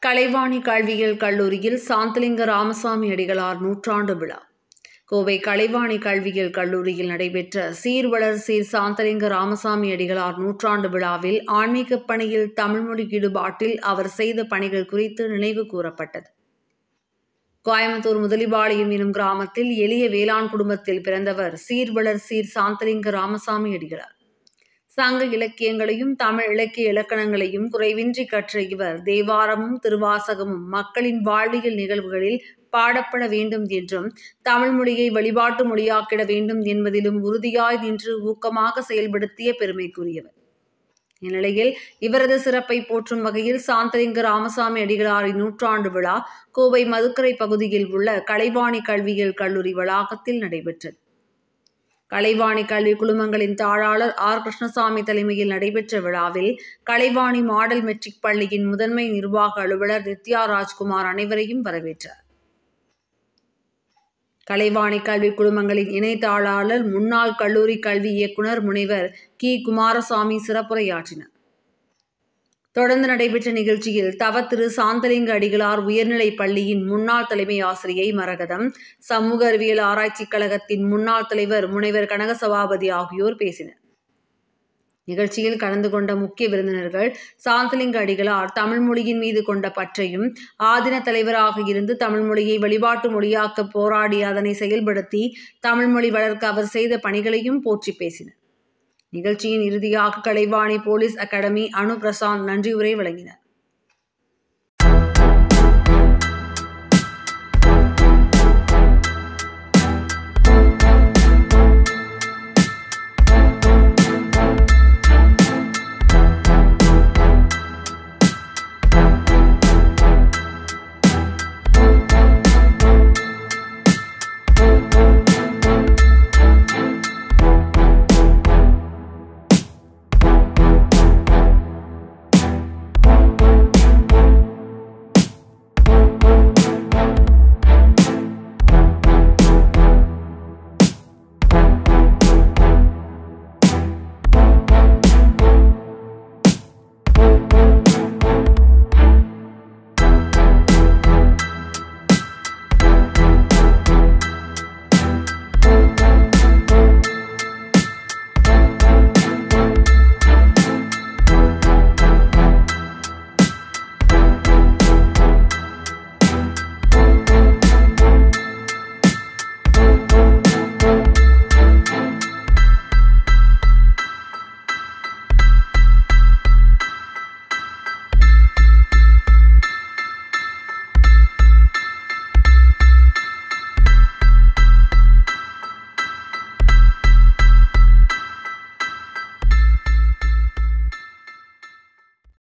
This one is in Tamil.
கலைவாணி கல்வியியல் கல்லூரியில் சாந்தலிங்க ராமசாமி அடிகளார் நூற்றாண்டு விழா. கோவை கலைவாணி கல்வியியல் கல்லூரியில் நடைபெற்ற சீர்வளர் சீர் சாந்தலிங்க ராமசாமி அடிகளார் நூற்றாண்டு விழாவில் ஆன்மீக பணியில் தமிழ்மொழி ஈடுபாட்டில் அவர் செய்த பணிகள் குறித்து நினைவு கூறப்பட்டது. கோயம்புத்தூர் முதலிபாளையம் எனும் கிராமத்தில் எளிய வேளாண் குடும்பத்தில் பிறந்தவர் சீர்வளர் சீர் சாந்தலிங்க ராமசாமி அடிகளார். சங்க இலக்கியங்களையும் தமிழ் இலக்கிய இலக்கணங்களையும் குறைவின்றி கற்ற இவர் தேவாரமும் திருவாசகமும் மக்களின் வாழ்வியல் நிகழ்வுகளில் பாடப்பட வேண்டும் என்றும் தமிழ் மொழியை வழிபாட்டு மொழியாக்கிட வேண்டும் என்பதிலும் உறுதியாய் நின்று ஊக்கமாக செயல்படுத்திய பெருமைக்குரியவர். இந்நிலையில் இவரது சிறப்பை போற்றும் வகையில் சாந்தலிங்க ராமசாமி அடிகளாரின் நூற்றாண்டு விழா கோவை மதுக்கரை பகுதியில் உள்ள கலைவாணி கல்வியியல் கல்லூரி வளாகத்தில் நடைபெற்றது. கலைவாணி கல்வி குழுமங்களின் தாளாளர் ஆர். கிருஷ்ணசாமி தலைமையில் நடைபெற்ற விழாவில் கலைவாணி மாடல் மெட்ரிக் பள்ளியின் முதன்மை நிர்வாக அலுவலர் நித்யா ராஜ்குமார் அனைவரையும் வரவேற்றார். கலைவாணி கல்வி குழுமங்களின் இணை தாளாளர் முன்னாள் கல்லூரி கல்வி இயக்குனர் முனைவர் கி. குமாரசாமி சிறப்புரையாற்றினார். தொடர்ந்து நடைபெற்ற நிகழ்ச்சியில் தவ திரு சாந்தலிங்க அடிகளார் உயர்நிலைப் பள்ளியின் முன்னாள் தலைமை ஆசிரியை மரகதம், சமூக அறிவியல் ஆராய்ச்சிக் கழகத்தின் முன்னாள் தலைவர் முனைவர் கனகசபாபதி ஆகியோர் பேசினர். நிகழ்ச்சியில் கலந்து கொண்ட முக்கிய விருந்தினர்கள் சாந்தலிங்க அடிகளார் தமிழ் மொழியின் மீது கொண்ட பற்றையும் ஆதின தலைவராக இருந்து தமிழ் மொழியை வழிபாட்டு மொழியாக்க போராடி அதனை செயல்படுத்தி தமிழ் மொழி வளர்க்க அவர் செய்த பணிகளையும் போற்றி பேசினர். நிகழ்ச்சியின் இறுதியாக கலைவாணி போலீஸ் அகாடமி அனு பிரசாந்த் நன்றியுரை வழங்கினார்.